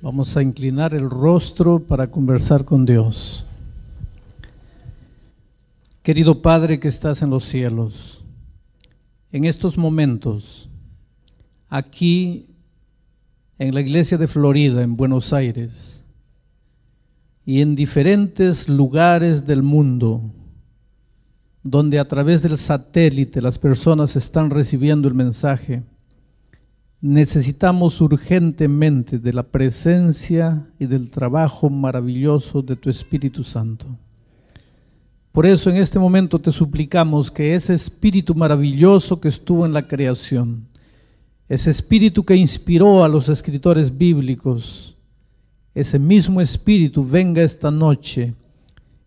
Vamos a inclinar el rostro para conversar con Dios. Querido Padre que estás en los cielos, en estos momentos, aquí en la iglesia de Florida, en Buenos Aires, y en diferentes lugares del mundo, donde a través del satélite las personas están recibiendo el mensaje, necesitamos urgentemente de la presencia y del trabajo maravilloso de tu Espíritu Santo. Por eso en este momento te suplicamos que ese Espíritu maravilloso que estuvo en la creación, ese Espíritu que inspiró a los escritores bíblicos, ese mismo Espíritu venga esta noche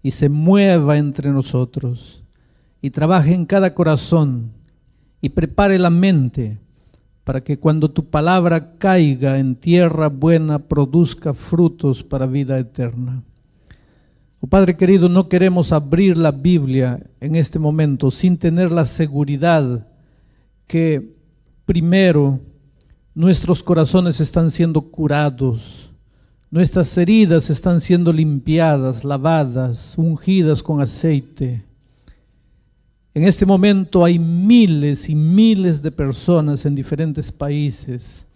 y se mueva entre nosotros y trabaje en cada corazón y prepare la mente para que cuando tu palabra caiga en tierra buena produzca frutos para vida eterna. Oh Padre querido, no queremos abrir la Biblia en este momento sin tener la seguridad que primero nuestros corazones están siendo curados, nuestras heridas están siendo limpiadas, lavadas, ungidas con aceite. En este momento hay miles y miles de personas en diferentes países,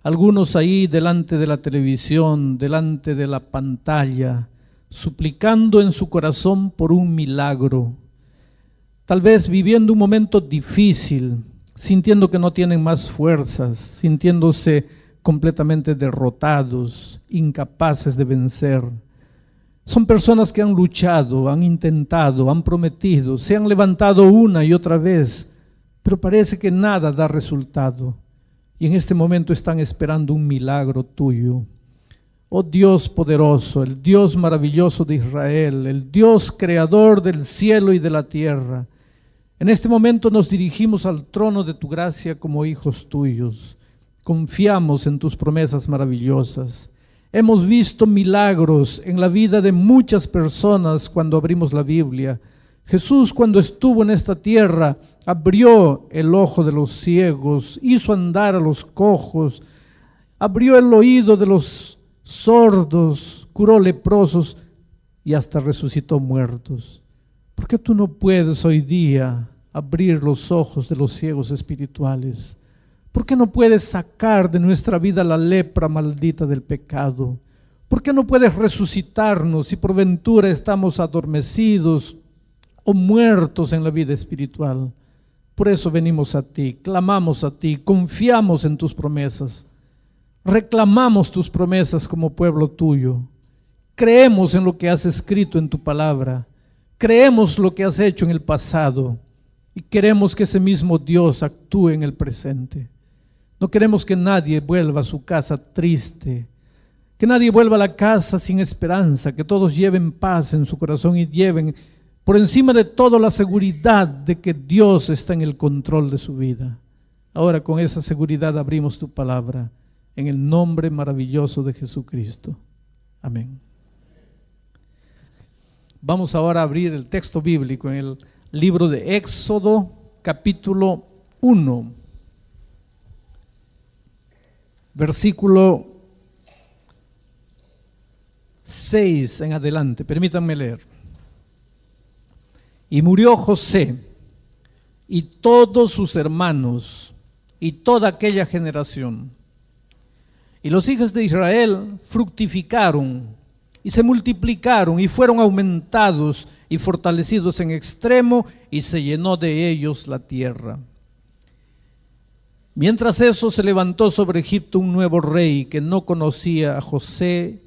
algunos ahí delante de la televisión, delante de la pantalla, suplicando en su corazón por un milagro, tal vez viviendo un momento difícil, sintiendo que no tienen más fuerzas, sintiéndose completamente derrotados, incapaces de vencer. Son personas que han luchado, han intentado, han prometido, se han levantado una y otra vez, pero parece que nada da resultado. Y en este momento están esperando un milagro tuyo. Oh Dios poderoso, el Dios maravilloso de Israel, el Dios creador del cielo y de la tierra. En este momento nos dirigimos al trono de tu gracia como hijos tuyos. Confiamos en tus promesas maravillosas. Hemos visto milagros en la vida de muchas personas cuando abrimos la Biblia. Jesús, cuando estuvo en esta tierra, abrió el ojo de los ciegos, hizo andar a los cojos, abrió el oído de los sordos, curó leprosos y hasta resucitó muertos. ¿Por qué tú no puedes hoy día abrir los ojos de los ciegos espirituales? ¿Por qué no puedes sacar de nuestra vida la lepra maldita del pecado? ¿Por qué no puedes resucitarnos si por ventura estamos adormecidos o muertos en la vida espiritual? Por eso venimos a ti, clamamos a ti, confiamos en tus promesas, reclamamos tus promesas como pueblo tuyo. Creemos en lo que has escrito en tu palabra, creemos lo que has hecho en el pasado y queremos que ese mismo Dios actúe en el presente. No queremos que nadie vuelva a su casa triste, que nadie vuelva a la casa sin esperanza, que todos lleven paz en su corazón y lleven por encima de todo la seguridad de que Dios está en el control de su vida. Ahora con esa seguridad abrimos tu palabra en el nombre maravilloso de Jesucristo. Amén. Vamos ahora a abrir el texto bíblico en el libro de Éxodo, capítulo 1. Versículo 6 en adelante, permítanme leer. Y murió José y todos sus hermanos y toda aquella generación. Y los hijos de Israel fructificaron y se multiplicaron y fueron aumentados y fortalecidos en extremo y se llenó de ellos la tierra. Mientras eso se levantó sobre Egipto un nuevo rey que no conocía a José,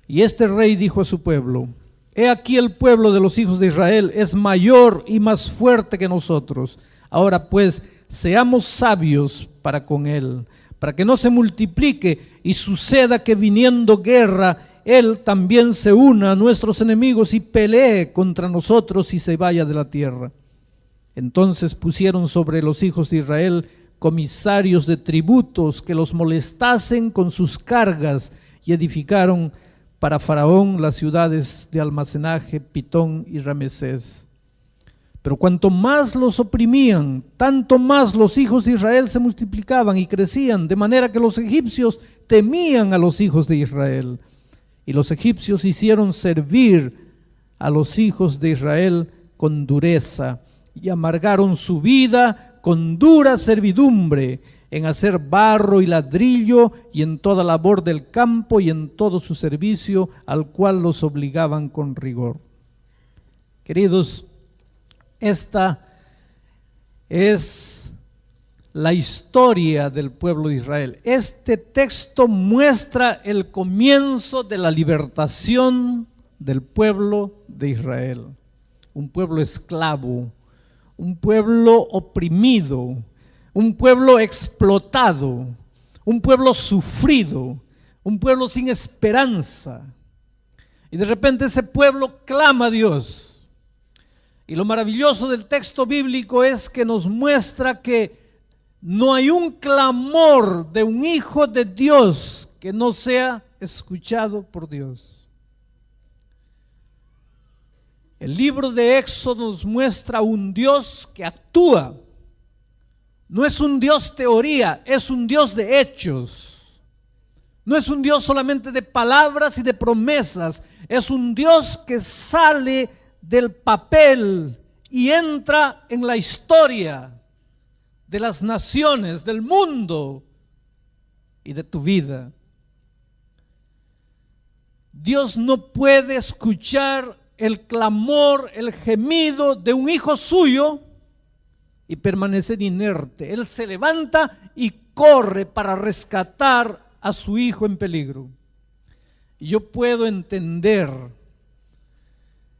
y este rey dijo a su pueblo: he aquí el pueblo de los hijos de Israel es mayor y más fuerte que nosotros. Ahora pues, seamos sabios para con él, para que no se multiplique y suceda que viniendo guerra, él también se una a nuestros enemigos y pelee contra nosotros y se vaya de la tierra. Entonces pusieron sobre los hijos de Israel comisarios de tributos que los molestasen con sus cargas y edificaron para Faraón las ciudades de almacenaje, Pitón y Ramesés. Pero cuanto más los oprimían, tanto más los hijos de Israel se multiplicaban y crecían, de manera que los egipcios temían a los hijos de Israel. Y los egipcios hicieron servir a los hijos de Israel con dureza y amargaron su vida con dura servidumbre en hacer barro y ladrillo y en toda labor del campo y en todo su servicio al cual los obligaban con rigor. Queridos, esta es la historia del pueblo de Israel. Este texto muestra el comienzo de la libertación del pueblo de Israel. Un pueblo esclavo, un pueblo oprimido, un pueblo explotado, un pueblo sufrido, un pueblo sin esperanza. Y de repente ese pueblo clama a Dios. Y lo maravilloso del texto bíblico es que nos muestra que no hay un clamor de un hijo de Dios que no sea escuchado por Dios. El libro de Éxodo nos muestra un Dios que actúa. No es un Dios teoría, es un Dios de hechos. No es un Dios solamente de palabras y de promesas, es un Dios que sale del papel y entra en la historia de las naciones, del mundo y de tu vida. Dios no puede escuchar el clamor, el gemido de un hijo suyo y permanecer inerte. Él se levanta y corre para rescatar a su hijo en peligro. Y yo puedo entender,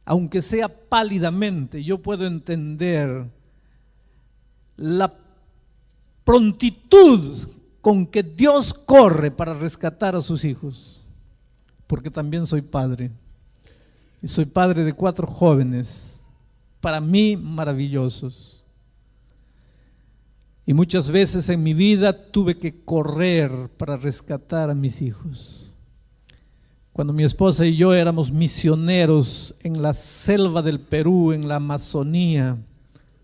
aunque sea pálidamente, yo puedo entender la prontitud con que Dios corre para rescatar a sus hijos, porque también soy padre. Y soy padre de 4 jóvenes, para mí maravillosos. Y muchas veces en mi vida tuve que correr para rescatar a mis hijos. Cuando mi esposa y yo éramos misioneros en la selva del Perú, en la Amazonía,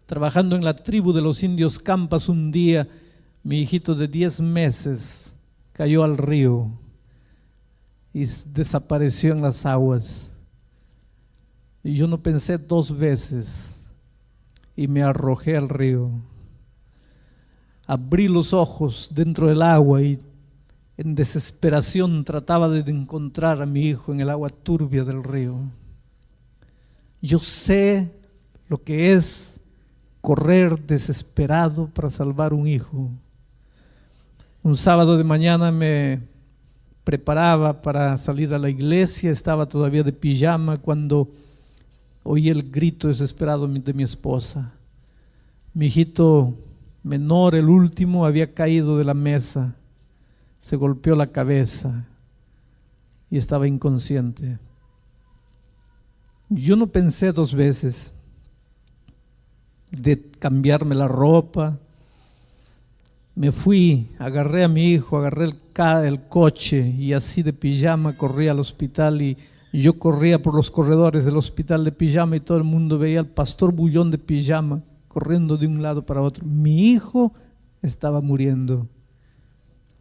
trabajando en la tribu de los indios Campas, un día mi hijito de 10 meses cayó al río y desapareció en las aguas. Y yo no pensé 2 veces y me arrojé al río. Abrí los ojos dentro del agua y en desesperación trataba de encontrar a mi hijo en el agua turbia del río. Yo sé lo que es correr desesperado para salvar un hijo. Un sábado de mañana me preparaba para salir a la iglesia, estaba todavía de pijama cuando oí el grito desesperado de mi esposa. Mi hijito menor, el último, había caído de la mesa, se golpeó la cabeza y estaba inconsciente. Yo no pensé 2 veces de cambiarme la ropa. Me fui, agarré a mi hijo, agarré el coche y así de pijama corrí al hospital y yo corría por los corredores del hospital de pijama y todo el mundo veía al pastor Bullón de pijama corriendo de un lado para otro. Mi hijo estaba muriendo.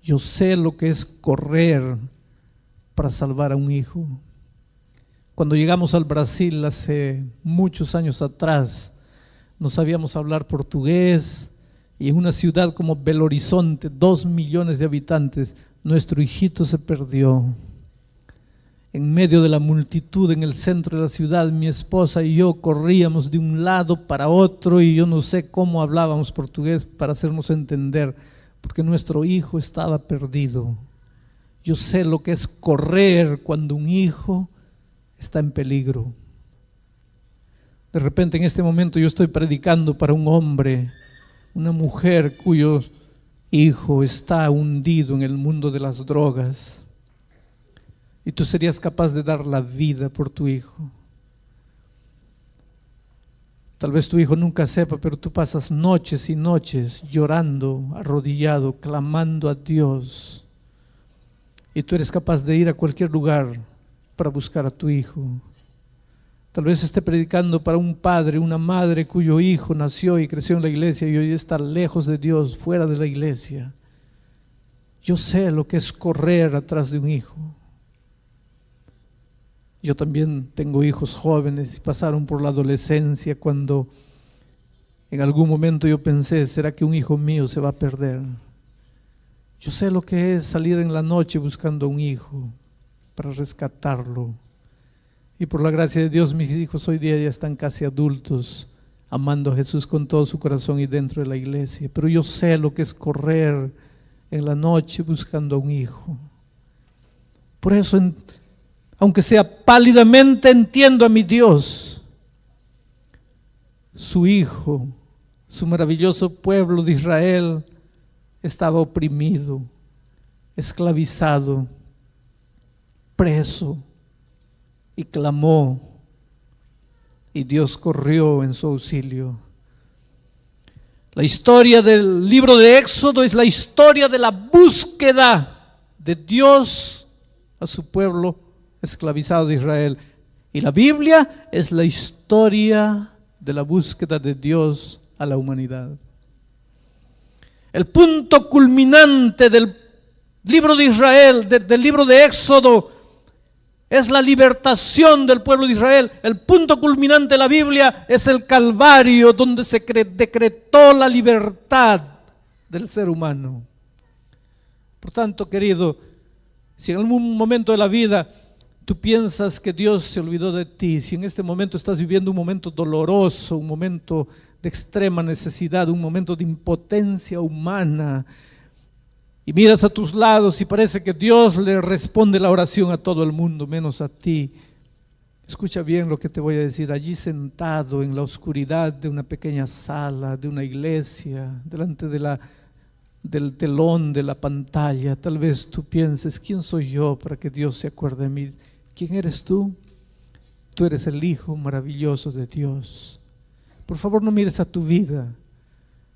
Yo sé lo que es correr para salvar a un hijo. Cuando llegamos al Brasil hace muchos años atrás, no sabíamos hablar portugués y en una ciudad como Belo Horizonte, 2 millones de habitantes, nuestro hijito se perdió. En medio de la multitud en el centro de la ciudad, mi esposa y yo corríamos de un lado para otro y yo no sé cómo hablábamos portugués para hacernos entender, porque nuestro hijo estaba perdido. Yo sé lo que es correr cuando un hijo está en peligro. De repente en este momento yo estoy predicando para un hombre, una mujer cuyo hijo está hundido en el mundo de las drogas. Y tú serías capaz de dar la vida por tu hijo. Tal vez tu hijo nunca sepa, pero tú pasas noches y noches llorando, arrodillado, clamando a Dios. Y tú eres capaz de ir a cualquier lugar para buscar a tu hijo. Tal vez esté predicando para un padre, una madre cuyo hijo nació y creció en la iglesia y hoy está lejos de Dios, fuera de la iglesia. Yo sé lo que es correr atrás de un hijo. Yo también tengo hijos jóvenes y pasaron por la adolescencia cuando en algún momento yo pensé, ¿será que un hijo mío se va a perder? Yo sé lo que es salir en la noche buscando a un hijo para rescatarlo. Y por la gracia de Dios, mis hijos hoy día ya están casi adultos, amando a Jesús con todo su corazón y dentro de la iglesia. Pero yo sé lo que es correr en la noche buscando a un hijo. Por eso, aunque sea pálidamente, entiendo a mi Dios. Su hijo, su maravilloso pueblo de Israel, estaba oprimido, esclavizado, preso, y clamó, y Dios corrió en su auxilio. La historia del libro de Éxodo es la historia de la búsqueda de Dios a su pueblo esclavizado de Israel. Y la Biblia es la historia de la búsqueda de Dios a la humanidad. El punto culminante del libro de Israel, del libro de Éxodo, es la libertación del pueblo de Israel. El punto culminante de la Biblia es el Calvario, donde se decretó la libertad del ser humano. Por tanto, querido, si en algún momento de la vida tú piensas que Dios se olvidó de ti, si en este momento estás viviendo un momento doloroso, un momento de extrema necesidad, un momento de impotencia humana, y miras a tus lados y parece que Dios le responde la oración a todo el mundo, menos a ti. Escucha bien lo que te voy a decir. Allí sentado en la oscuridad de una pequeña sala, de una iglesia, delante del telón de la pantalla, tal vez tú pienses, ¿quién soy yo para que Dios se acuerde de mí? ¿Quién eres tú? Tú eres el Hijo maravilloso de Dios. Por favor, no mires a tu vida.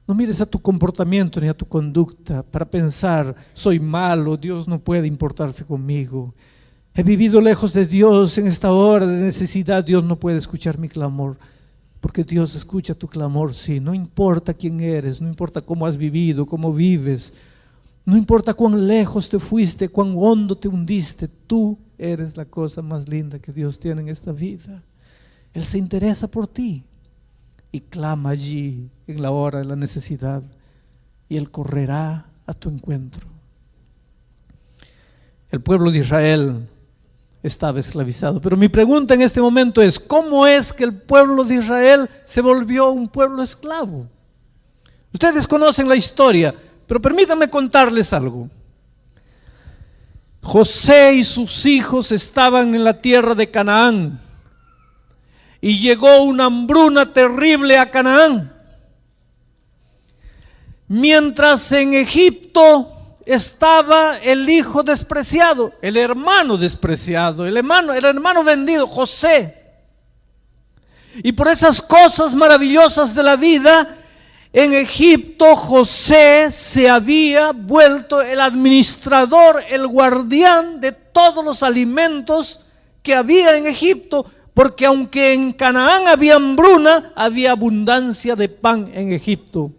No mires a tu comportamiento ni a tu conducta para pensar, soy malo, Dios no puede importarse conmigo. He vivido lejos de Dios en esta hora de necesidad, Dios no puede escuchar mi clamor. Porque Dios escucha tu clamor, sí, no importa quién eres, no importa cómo has vivido, cómo vives, no importa cuán lejos te fuiste, cuán hondo te hundiste, tú eres la cosa más linda que Dios tiene en esta vida. Él se interesa por ti y clama allí en la hora de la necesidad y Él correrá a tu encuentro. El pueblo de Israel estaba esclavizado, pero mi pregunta en este momento es, ¿cómo es que el pueblo de Israel se volvió un pueblo esclavo? Ustedes conocen la historia, pero permítanme contarles algo. José y sus hijos estaban en la tierra de Canaán y llegó una hambruna terrible a Canaán. Mientras en Egipto estaba el hijo despreciado, el hermano despreciado, el hermano vendido, José. Y por esas cosas maravillosas de la vida, en Egipto José se había vuelto el administrador, el guardián de todos los alimentos que había en Egipto, porque aunque en Canaán había hambruna, había abundancia de pan en Egipto.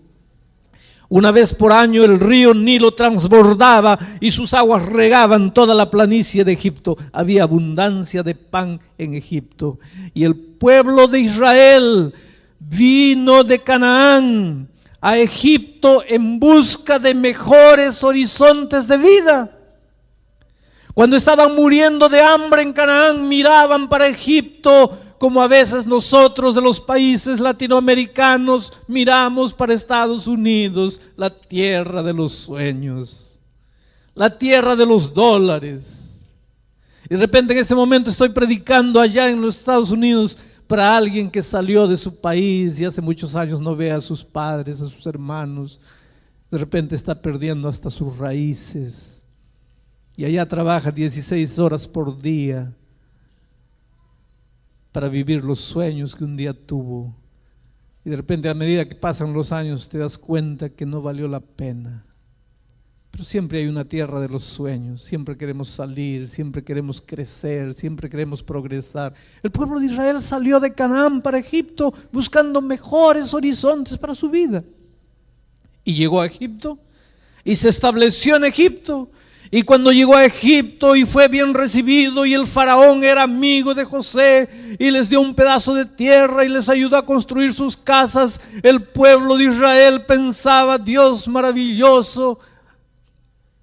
Una vez por año el río Nilo transbordaba y sus aguas regaban toda la planicie de Egipto. Había abundancia de pan en Egipto. Y el pueblo de Israel vino de Canaán a Egipto en busca de mejores horizontes de vida. Cuando estaban muriendo de hambre en Canaán, miraban para Egipto, como a veces nosotros de los países latinoamericanos miramos para Estados Unidos, la tierra de los sueños, la tierra de los dólares. Y de repente en este momento estoy predicando allá en los Estados Unidos para alguien que salió de su país y hace muchos años no ve a sus padres, a sus hermanos. De repente está perdiendo hasta sus raíces. Y allá trabaja 16 horas por día para vivir los sueños que un día tuvo. Y de repente a medida que pasan los años te das cuenta que no valió la pena. Pero siempre hay una tierra de los sueños, siempre queremos salir, siempre queremos crecer, siempre queremos progresar. El pueblo de Israel salió de Canaán para Egipto buscando mejores horizontes para su vida. Y llegó a Egipto y se estableció en Egipto. Y cuando llegó a Egipto y fue bien recibido, y el faraón era amigo de José y les dio un pedazo de tierra y les ayudó a construir sus casas, el pueblo de Israel pensaba: Dios maravilloso,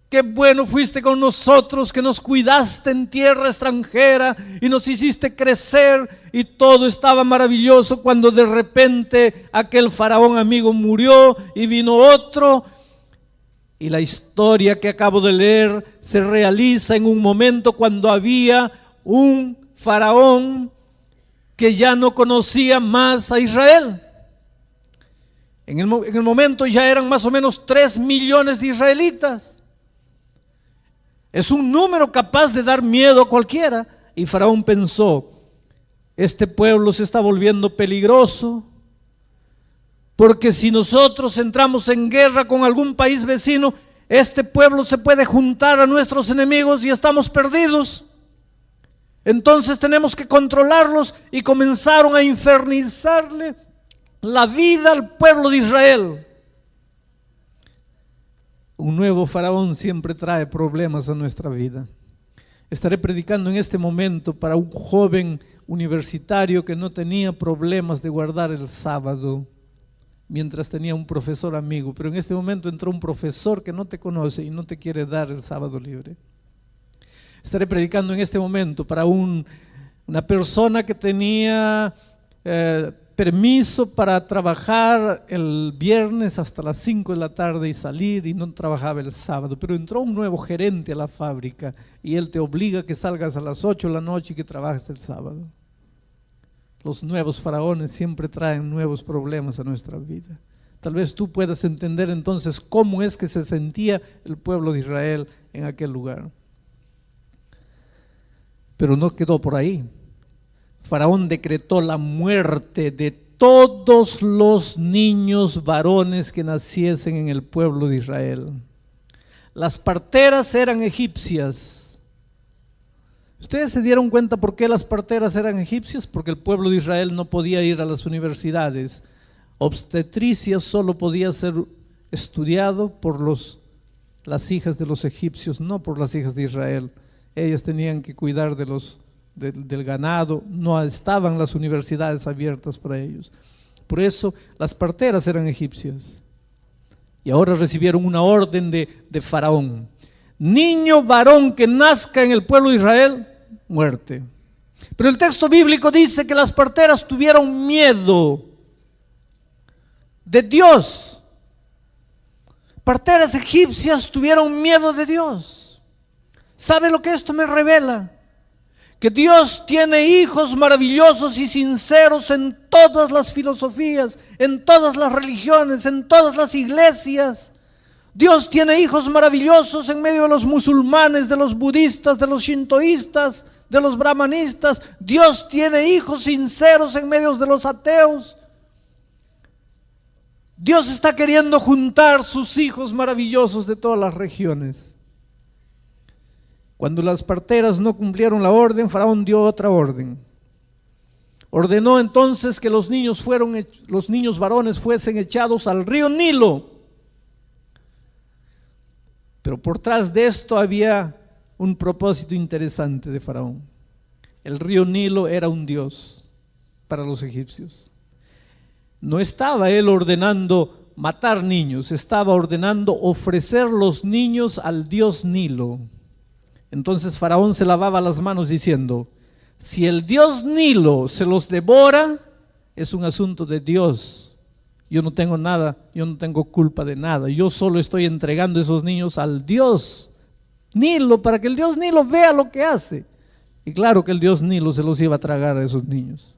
qué bueno fuiste con nosotros, que nos cuidaste en tierra extranjera y nos hiciste crecer, y todo estaba maravilloso, cuando de repente aquel faraón amigo murió y vino otro. Y la historia que acabo de leer se realiza en un momento cuando había un faraón que ya no conocía más a Israel. En el momento ya eran más o menos 3 millones de israelitas. Es un número capaz de dar miedo a cualquiera. Y Faraón pensó: este pueblo se está volviendo peligroso, porque si nosotros entramos en guerra con algún país vecino, este pueblo se puede juntar a nuestros enemigos y estamos perdidos. Entonces tenemos que controlarlos, y comenzaron a infernizarle la vida al pueblo de Israel. Un nuevo faraón siempre trae problemas a nuestra vida. Estaré predicando en este momento para un joven universitario que no tenía problemas de guardar el sábado, mientras tenía un profesor amigo, pero en este momento entró un profesor que no te conoce y no te quiere dar el sábado libre. Estaré predicando en este momento para una persona que tenía permiso para trabajar el viernes hasta las 5 de la tarde y salir, y no trabajaba el sábado, pero entró un nuevo gerente a la fábrica y él te obliga a que salgas a las 8 de la noche y que trabajes el sábado. Los nuevos faraones siempre traen nuevos problemas a nuestra vida. Tal vez tú puedas entender entonces cómo es que se sentía el pueblo de Israel en aquel lugar. Pero no quedó por ahí. Faraón decretó la muerte de todos los niños varones que naciesen en el pueblo de Israel. Las parteras eran egipcias. ¿Ustedes se dieron cuenta por qué las parteras eran egipcias? Porque el pueblo de Israel no podía ir a las universidades. Obstetricia solo podía ser estudiado por las hijas de los egipcios, no por las hijas de Israel. Ellas tenían que cuidar del ganado, no estaban las universidades abiertas para ellos. Por eso las parteras eran egipcias. Y ahora recibieron una orden de Faraón: niño varón que nazca en el pueblo de Israel, muerte. Pero el texto bíblico dice que las parteras tuvieron miedo de Dios. Parteras egipcias tuvieron miedo de Dios. ¿Sabe lo que esto me revela? Que Dios tiene hijos maravillosos y sinceros en todas las filosofías, en todas las religiones, en todas las iglesias. Dios tiene hijos maravillosos en medio de los musulmanes, de los budistas, de los shintoístas, de los brahmanistas. Dios tiene hijos sinceros en medio de los ateos. Dios está queriendo juntar sus hijos maravillosos de todas las regiones. Cuando las parteras no cumplieron la orden, Faraón dio otra orden. Ordenó entonces que los niños varones fuesen echados al río Nilo. Pero por tras de esto había un propósito interesante de Faraón. El río Nilo era un dios para los egipcios. No estaba él ordenando matar niños, estaba ordenando ofrecer los niños al dios Nilo. Entonces Faraón se lavaba las manos diciendo: si el dios Nilo se los devora, es un asunto de Dios. Yo no tengo nada, yo no tengo culpa de nada. Yo solo estoy entregando esos niños al dios Nilo para que el dios Nilo vea lo que hace. Y claro que el dios Nilo se los iba a tragar a esos niños.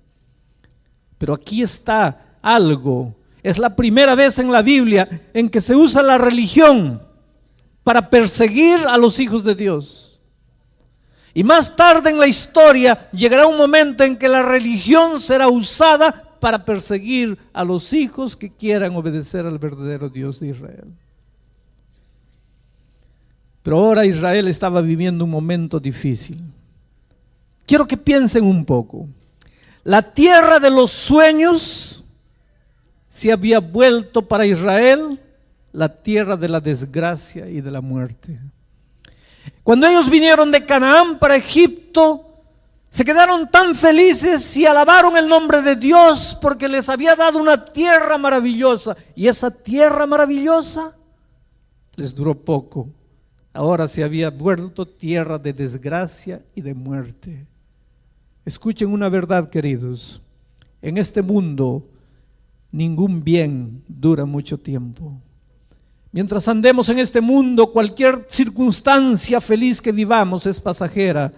Pero aquí está algo. Es la primera vez en la Biblia en que se usa la religión para perseguir a los hijos de Dios. Y más tarde en la historia llegará un momento en que la religión será usada para perseguir a los hijos que quieran obedecer al verdadero Dios de Israel. Pero ahora Israel estaba viviendo un momento difícil. Quiero que piensen un poco. La tierra de los sueños se había vuelto para Israel la tierra de la desgracia y de la muerte. Cuando ellos vinieron de Canaán para Egipto, se quedaron tan felices y alabaron el nombre de Dios porque les había dado una tierra maravillosa. Y esa tierra maravillosa les duró poco. Ahora se había vuelto tierra de desgracia y de muerte. Escuchen una verdad, queridos. En este mundo, ningún bien dura mucho tiempo. Mientras andemos en este mundo, cualquier circunstancia feliz que vivamos es pasajera.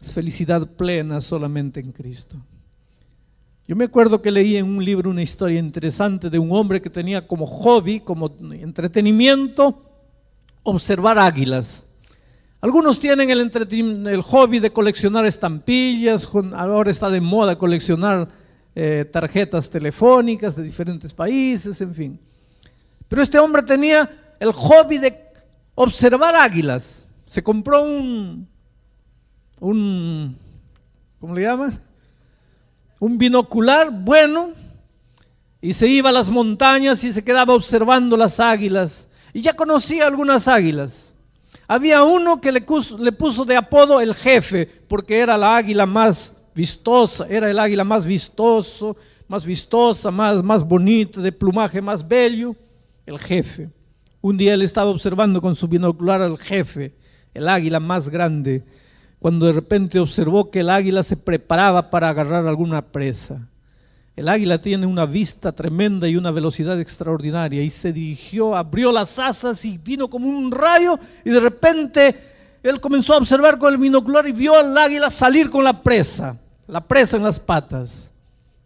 Es felicidad plena solamente en Cristo. Yo me acuerdo que leí en un libro una historia interesante de un hombre que tenía como hobby, como entretenimiento, observar águilas. Algunos tienen el hobby de coleccionar estampillas, ahora está de moda coleccionar tarjetas telefónicas de diferentes países, en fin. Pero este hombre tenía el hobby de observar águilas. Se compró ¿cómo le llaman? Un binocular bueno, y se iba a las montañas y se quedaba observando las águilas. Y ya conocía algunas águilas. Había uno que le puso de apodo el jefe, porque era la águila más vistosa, era el águila más vistosa, más bonita, de plumaje más bello, el jefe. Un día él estaba observando con su binocular al jefe, el águila más grande, cuando de repente observó que el águila se preparaba para agarrar alguna presa. El águila tiene una vista tremenda y una velocidad extraordinaria, y se dirigió, abrió las asas y vino como un rayo, y de repente él comenzó a observar con el binocular y vio al águila salir con la presa en las patas.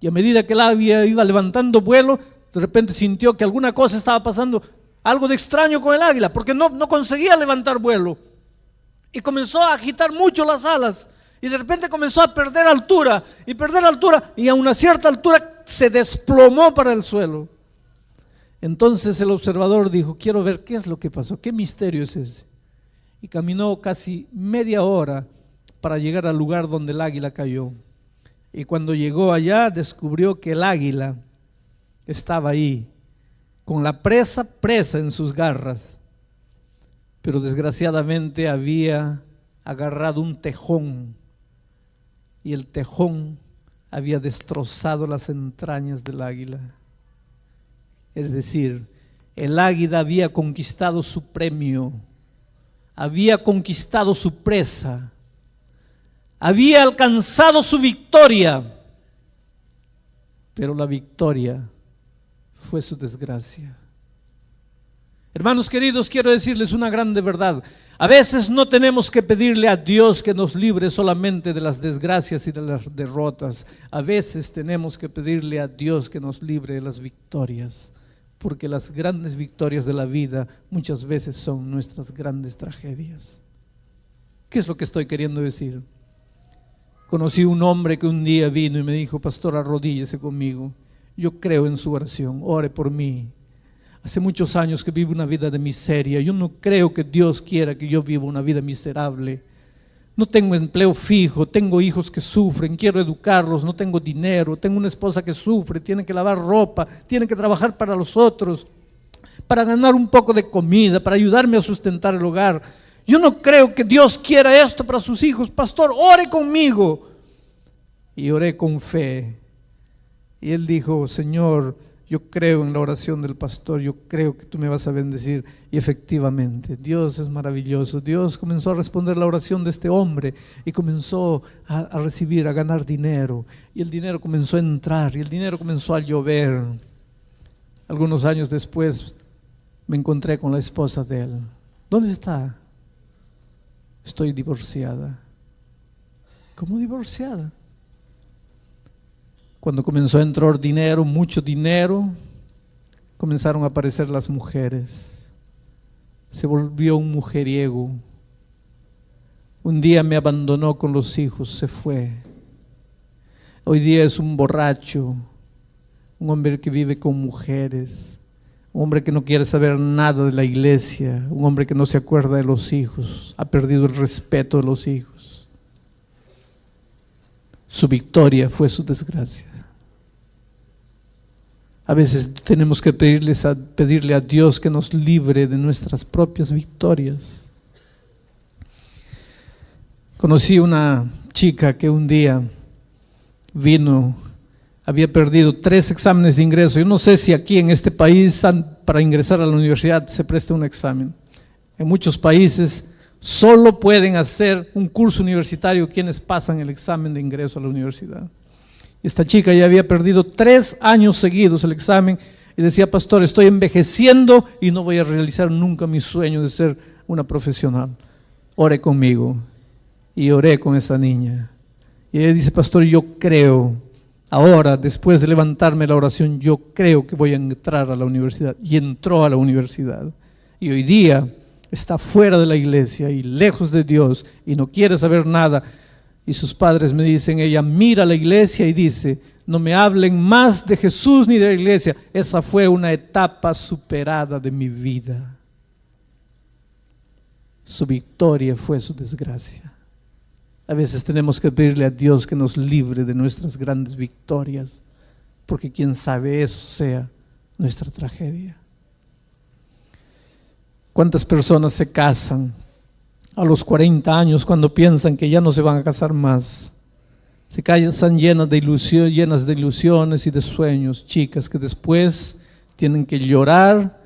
Y a medida que el águila iba levantando vuelo, de repente sintió que alguna cosa estaba pasando, algo de extraño con el águila, porque no conseguía levantar vuelo. Y comenzó a agitar mucho las alas, y de repente comenzó a perder altura, y a una cierta altura se desplomó para el suelo. Entonces el observador dijo: quiero ver qué es lo que pasó, qué misterio es ese. Y caminó casi media hora para llegar al lugar donde el águila cayó. Y cuando llegó allá, descubrió que el águila estaba ahí, con la presa en sus garras. Pero desgraciadamente había agarrado un tejón, y el tejón había destrozado las entrañas del águila. Es decir, el águila había conquistado su premio, había conquistado su presa, había alcanzado su victoria, pero la victoria fue su desgracia. Hermanos queridos, quiero decirles una grande verdad. A veces no tenemos que pedirle a Dios que nos libre solamente de las desgracias y de las derrotas. A veces tenemos que pedirle a Dios que nos libre de las victorias, porque las grandes victorias de la vida muchas veces son nuestras grandes tragedias. ¿Qué es lo que estoy queriendo decir? Conocí un hombre que un día vino y me dijo: pastor, arrodíllese conmigo. Yo creo en su oración, ore por mí. Hace muchos años que vivo una vida de miseria. Yo no creo que Dios quiera que yo viva una vida miserable. No tengo empleo fijo, tengo hijos que sufren, quiero educarlos, no tengo dinero, tengo una esposa que sufre, tiene que lavar ropa, tiene que trabajar para los otros, para ganar un poco de comida, para ayudarme a sustentar el hogar. Yo no creo que Dios quiera esto para sus hijos. Pastor, ore conmigo. Y oré con fe. Y él dijo: Señor, yo creo en la oración del pastor, yo creo que tú me vas a bendecir. Y efectivamente, Dios es maravilloso. Dios comenzó a responder la oración de este hombre y comenzó a recibir, a ganar dinero. Y el dinero comenzó a entrar y el dinero comenzó a llover. Algunos años después me encontré con la esposa de él. ¿Dónde está? Estoy divorciada. ¿Cómo divorciada? Cuando comenzó a entrar dinero, mucho dinero, comenzaron a aparecer las mujeres. Se volvió un mujeriego. Un día me abandonó con los hijos, se fue. Hoy día es un borracho, un hombre que vive con mujeres, un hombre que no quiere saber nada de la iglesia, un hombre que no se acuerda de los hijos, ha perdido el respeto de los hijos. Su victoria fue su desgracia. A veces tenemos que pedirle a Dios que nos libre de nuestras propias victorias. Conocí una chica que un día vino, había perdido 3 exámenes de ingreso. Yo no sé si aquí en este país para ingresar a la universidad se presta un examen. En muchos países solo pueden hacer un curso universitario quienes pasan el examen de ingreso a la universidad. Esta chica ya había perdido 3 años seguidos el examen y decía: pastor, estoy envejeciendo y no voy a realizar nunca mi sueño de ser una profesional. Ore conmigo. Y oré con esa niña. Y ella dice: pastor, yo creo, ahora después de levantarme la oración, yo creo que voy a entrar a la universidad. Y entró a la universidad. Y hoy día está fuera de la iglesia y lejos de Dios y no quiere saber nada. Y sus padres me dicen, ella mira a la iglesia y dice: no me hablen más de Jesús ni de la iglesia. Esa fue una etapa superada de mi vida. Su victoria fue su desgracia. A veces tenemos que pedirle a Dios que nos libre de nuestras grandes victorias, porque quién sabe eso sea nuestra tragedia. ¿Cuántas personas se casan a los 40 años cuando piensan que ya no se van a casar más? Se casan llenas de ilusiones y de sueños, chicas que después tienen que llorar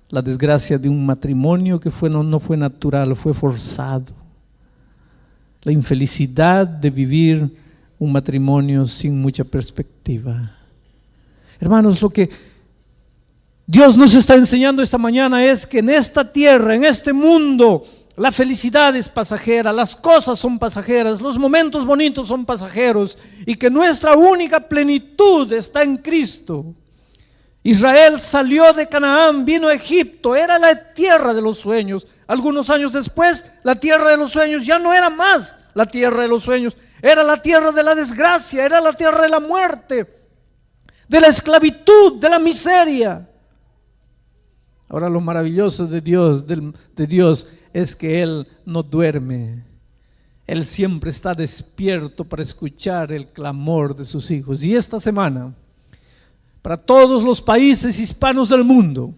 la desgracia de un matrimonio que no fue natural, fue forzado. La infelicidad de vivir un matrimonio sin mucha perspectiva. Hermanos, lo que Dios nos está enseñando esta mañana es que en esta tierra, en este mundo, la felicidad es pasajera, las cosas son pasajeras, los momentos bonitos son pasajeros y que nuestra única plenitud está en Cristo. Israel salió de Canaán, vino a Egipto, era la tierra de los sueños. Algunos años después, la tierra de los sueños ya no era más la tierra de los sueños, era la tierra de la desgracia, era la tierra de la muerte, de la esclavitud, de la miseria. Ahora lo maravilloso de Dios es que Él no duerme. Él siempre está despierto para escuchar el clamor de sus hijos. Y esta semana, para todos los países hispanos del mundo,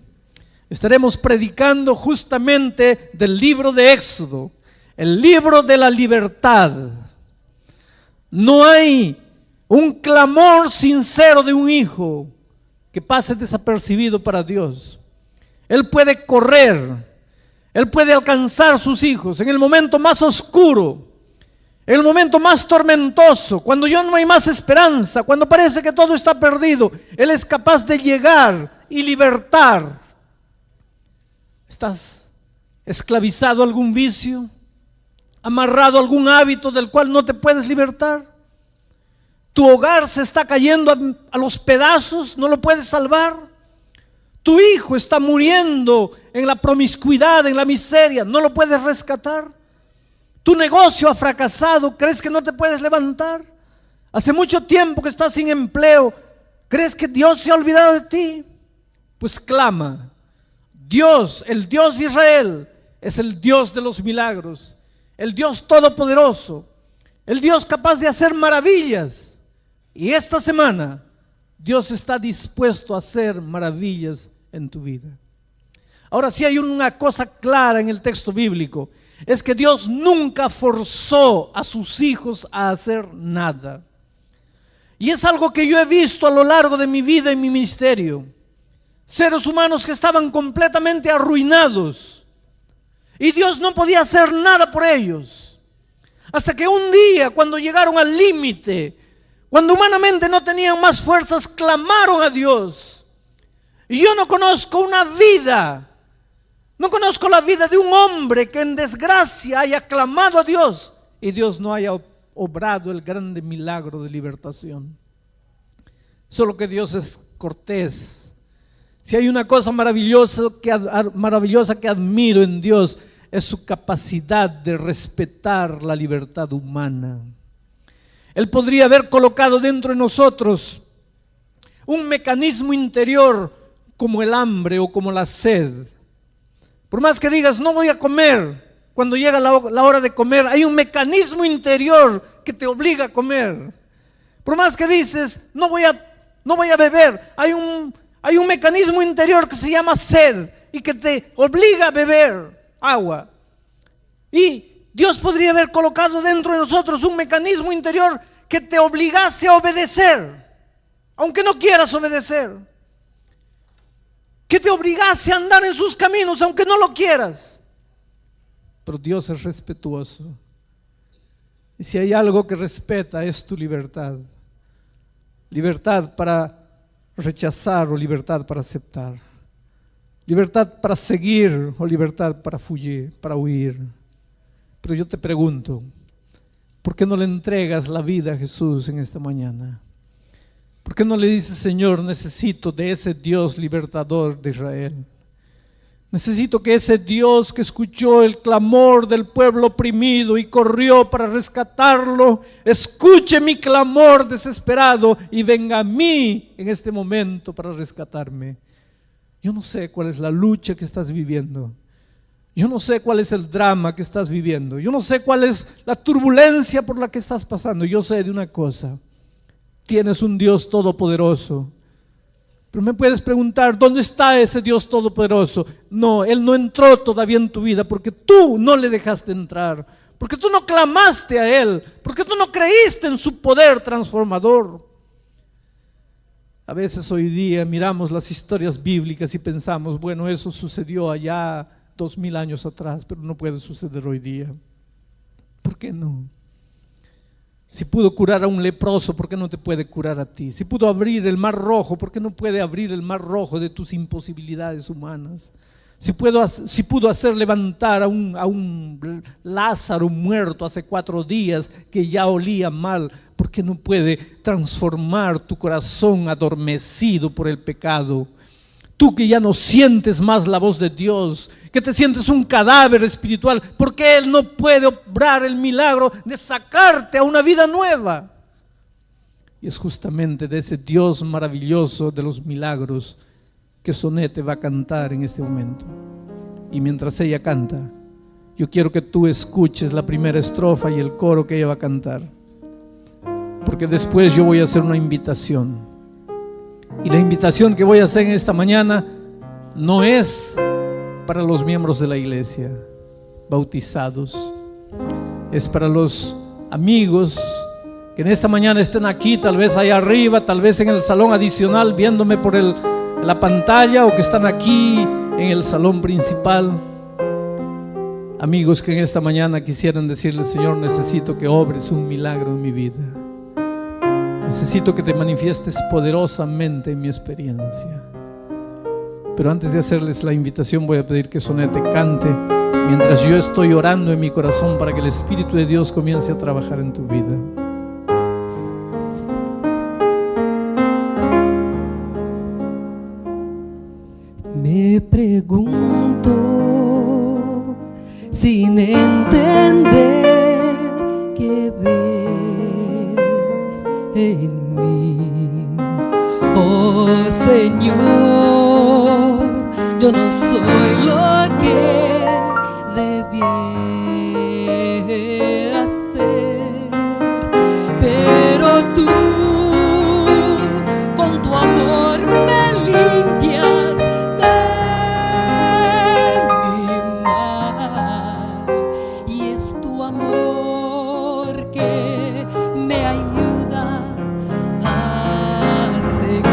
estaremos predicando justamente del libro de Éxodo, el libro de la libertad. No hay un clamor sincero de un hijo que pase desapercibido para Dios. Él puede correr, Él puede alcanzar a sus hijos en el momento más oscuro, en el momento más tormentoso, cuando ya no hay más esperanza, cuando parece que todo está perdido. Él es capaz de llegar y libertar. ¿Estás esclavizado a algún vicio? ¿Amarrado a algún hábito del cual no te puedes libertar? ¿Tu hogar se está cayendo a los pedazos? ¿No lo puedes salvar? Tu hijo está muriendo en la promiscuidad, en la miseria, ¿no lo puedes rescatar? Tu negocio ha fracasado, ¿crees que no te puedes levantar? Hace mucho tiempo que estás sin empleo, ¿crees que Dios se ha olvidado de ti? Pues clama. Dios, el Dios de Israel, es el Dios de los milagros, el Dios todopoderoso, el Dios capaz de hacer maravillas. Y esta semana Dios está dispuesto a hacer maravillas en tu vida. Ahora, sí hay una cosa clara en el texto bíblico, es que Dios nunca forzó a sus hijos a hacer nada. Y es algo que yo he visto a lo largo de mi vida y mi ministerio. Seres humanos que estaban completamente arruinados y Dios no podía hacer nada por ellos. Hasta que un día, cuando llegaron al límite, cuando humanamente no tenían más fuerzas, clamaron a Dios. Y yo no conozco una vida, no conozco la vida de un hombre que en desgracia haya clamado a Dios y Dios no haya obrado el grande milagro de libertación. Solo que Dios es cortés. Si hay una cosa maravillosa que admiro en Dios, es su capacidad de respetar la libertad humana. Él podría haber colocado dentro de nosotros un mecanismo interior como el hambre o como la sed. Por más que digas, no voy a comer, cuando llega la hora de comer, hay un mecanismo interior que te obliga a comer. Por más que dices, no voy a beber, hay un mecanismo interior que se llama sed y que te obliga a beber agua. Y Dios podría haber colocado dentro de nosotros un mecanismo interior que te obligase a obedecer, aunque no quieras obedecer. Que te obligase a andar en sus caminos, aunque no lo quieras. Pero Dios es respetuoso. Y si hay algo que respeta, es tu libertad. Libertad para rechazar o libertad para aceptar. Libertad para seguir o libertad para fugir, para huir. Pero yo te pregunto, ¿por qué no le entregas la vida a Jesús en esta mañana? ¿Por qué no le dices, Señor, necesito de ese Dios libertador de Israel? Necesito que ese Dios que escuchó el clamor del pueblo oprimido y corrió para rescatarlo, escuche mi clamor desesperado y venga a mí en este momento para rescatarme. Yo no sé cuál es la lucha que estás viviendo. Yo no sé cuál es el drama que estás viviendo. Yo no sé cuál es la turbulencia por la que estás pasando. Yo sé de una cosa. Tienes un Dios todopoderoso. Pero me puedes preguntar, ¿dónde está ese Dios todopoderoso? No, Él no entró todavía en tu vida porque tú no le dejaste entrar, porque tú no clamaste a Él, porque tú no creíste en su poder transformador. A veces hoy día miramos las historias bíblicas y pensamos, bueno, eso sucedió allá 2000 años atrás, pero no puede suceder hoy día. ¿Por qué no? Si pudo curar a un leproso, ¿por qué no te puede curar a ti? Si pudo abrir el mar rojo, ¿por qué no puede abrir el mar rojo de tus imposibilidades humanas? Si pudo hacer levantar a un Lázaro muerto hace 4 días que ya olía mal, ¿por qué no puede transformar tu corazón adormecido por el pecado? Tú que ya no sientes más la voz de Dios, que te sientes un cadáver espiritual, ¿por qué Él no puede obrar el milagro de sacarte a una vida nueva? Y es justamente de ese Dios maravilloso de los milagros que Sonete va a cantar en este momento. Y mientras ella canta, yo quiero que tú escuches la primera estrofa y el coro que ella va a cantar, porque después yo voy a hacer una invitación. Y la invitación que voy a hacer en esta mañana no es para los miembros de la iglesia bautizados, es para los amigos que en esta mañana estén aquí, tal vez allá arriba, tal vez en el salón adicional viéndome por la pantalla, o que están aquí en el salón principal. Amigos que en esta mañana quisieran decirle, Señor, necesito que obres un milagro en mi vida. Necesito que te manifiestes poderosamente en mi experiencia. Pero antes de hacerles la invitación, voy a pedir que Sonete cante mientras yo estoy orando en mi corazón para que el Espíritu de Dios comience a trabajar en tu vida. Me pregunto sin entender qué ves en mí. Oh Señor, yo no soy lo que debiera ser, pero tú con tu amor me limpias de mi mal, y es tu amor que me ayuda a seguir.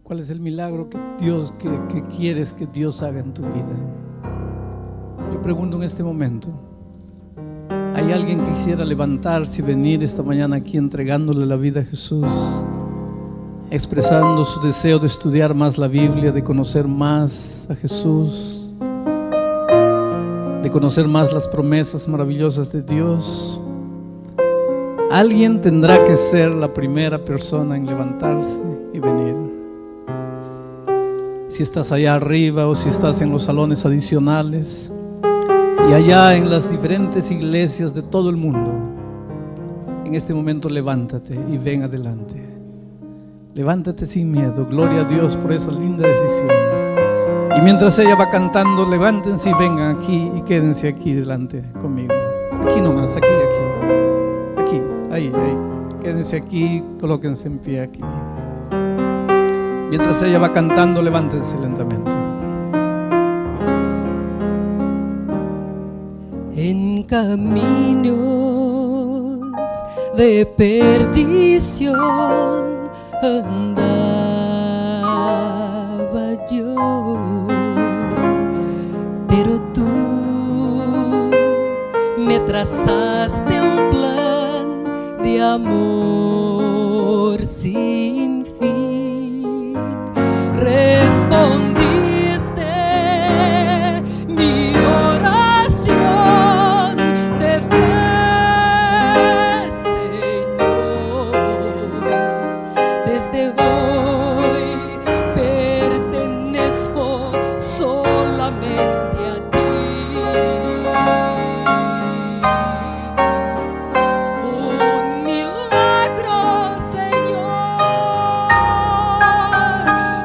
¿Cuál es el milagro que quieres que Dios haga en tu vida? Yo pregunto en este momento, ¿hay alguien que quisiera levantarse y venir esta mañana aquí entregándole la vida a Jesús, expresando su deseo de estudiar más la Biblia, de conocer más a Jesús, de conocer más las promesas maravillosas de Dios? Alguien tendrá que ser la primera persona en levantarse y venir. Si estás allá arriba o si estás en los salones adicionales y allá en las diferentes iglesias de todo el mundo, en este momento levántate y ven adelante. Levántate sin miedo. Gloria a Dios por esa linda decisión. Y mientras ella va cantando, levántense y vengan aquí y quédense aquí delante conmigo. Aquí nomás, aquí. Ahí. Quédense aquí, colóquense en pie aquí. Mientras ella va cantando, levántense lentamente. En caminos de perdición andaba yo, pero tú me trazaste un plan de amor sin fin. Respondiste mi oración de fe, Señor. Desde hoy pertenezco solamente a ti. Un milagro, Señor,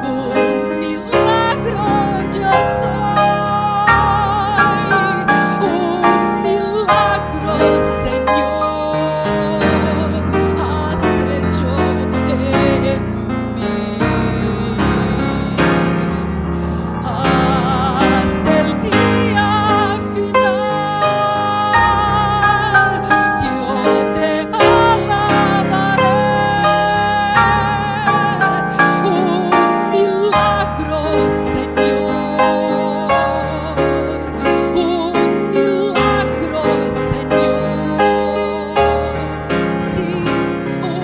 un milagro yo soy, un milagro, Señor, has hecho en mí. Hasta el día final yo te alabaré. Un milagro, Señor, un milagro, Señor, sí, un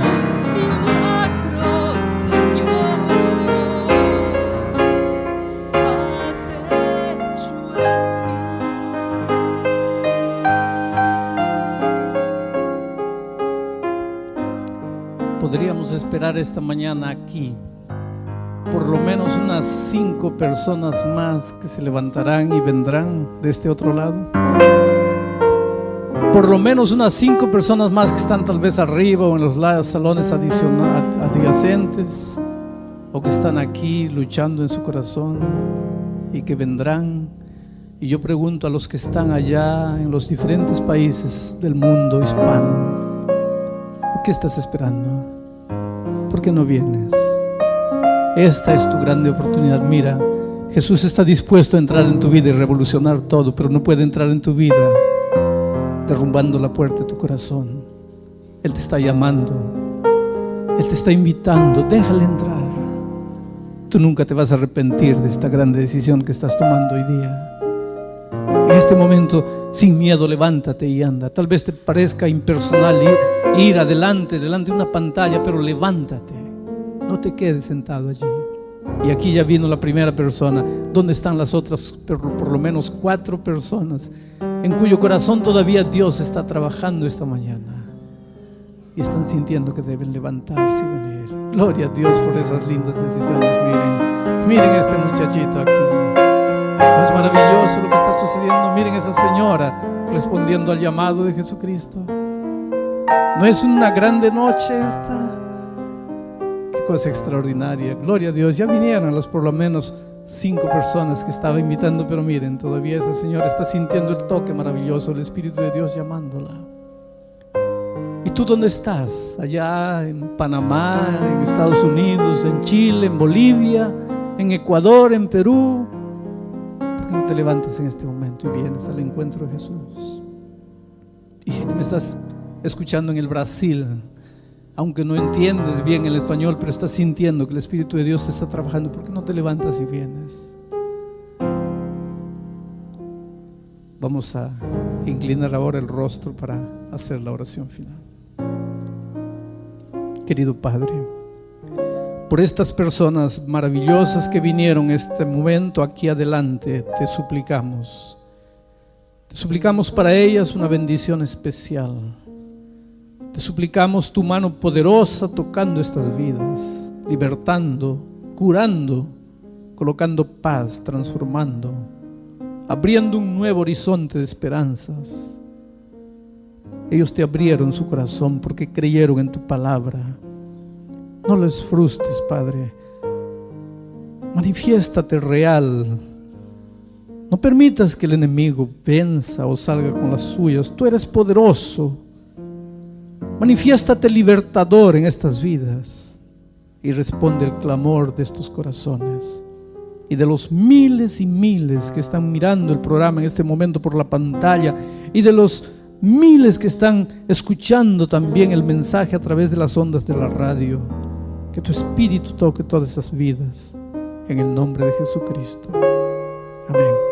milagro, Señor, has hecho en mí. Podríamos esperar esta mañana aquí por lo menos unas 5 personas más que se levantarán y vendrán de este otro lado. Por lo menos unas 5 personas más que están tal vez arriba o en los salones adyacentes, o que están aquí luchando en su corazón y que vendrán. Y yo pregunto a los que están allá en los diferentes países del mundo hispano, ¿qué estás esperando? ¿Por qué no vienes? Esta es tu grande oportunidad. Mira, Jesús está dispuesto a entrar en tu vida y revolucionar todo, pero no puede entrar en tu vida derrumbando la puerta de tu corazón. Él te está llamando, Él te está invitando, déjale entrar. Tú nunca te vas a arrepentir de esta grande decisión que estás tomando hoy día. En este momento, sin miedo, levántate y anda. Tal vez te parezca impersonal ir delante de una pantalla, pero levántate. No te quedes sentado allí. Y aquí ya vino la primera persona. ¿Dónde están las otras, por lo menos 4 personas en cuyo corazón todavía Dios está trabajando esta mañana? Y están sintiendo que deben levantarse y venir. Gloria a Dios por esas lindas decisiones. Miren este muchachito aquí. No es maravilloso lo que está sucediendo. Miren esa señora respondiendo al llamado de Jesucristo. ¿No es una grande noche esta? Qué cosa extraordinaria. Gloria a Dios. Ya vinieron las por lo menos 5 personas que estaba invitando, pero miren, todavía esa señora está sintiendo el toque maravilloso, el Espíritu de Dios llamándola. ¿Y tú dónde estás? Allá en Panamá, en Estados Unidos, en Chile, en Bolivia, en Ecuador, en Perú. ¿Por qué no te levantas en este momento y vienes al encuentro de Jesús? Y si me estás escuchando en el Brasil, aunque no entiendes bien el español, pero estás sintiendo que el Espíritu de Dios te está trabajando, ¿por qué no te levantas y vienes? Vamos a inclinar ahora el rostro para hacer la oración final. Querido Padre, por estas personas maravillosas que vinieron este momento aquí adelante, te suplicamos. Te suplicamos para ellas una bendición especial. Te suplicamos tu mano poderosa tocando estas vidas, libertando, curando, colocando paz, transformando, abriendo un nuevo horizonte de esperanzas. Ellos te abrieron su corazón porque creyeron en tu palabra. No les frustres, Padre. Manifiéstate real. No permitas que el enemigo venza o salga con las suyas. Tú eres poderoso. Manifiéstate libertador en estas vidas y responde el clamor de estos corazones y de los miles y miles que están mirando el programa en este momento por la pantalla y de los miles que están escuchando también el mensaje a través de las ondas de la radio. Que tu Espíritu toque todas esas vidas en el nombre de Jesucristo. Amén.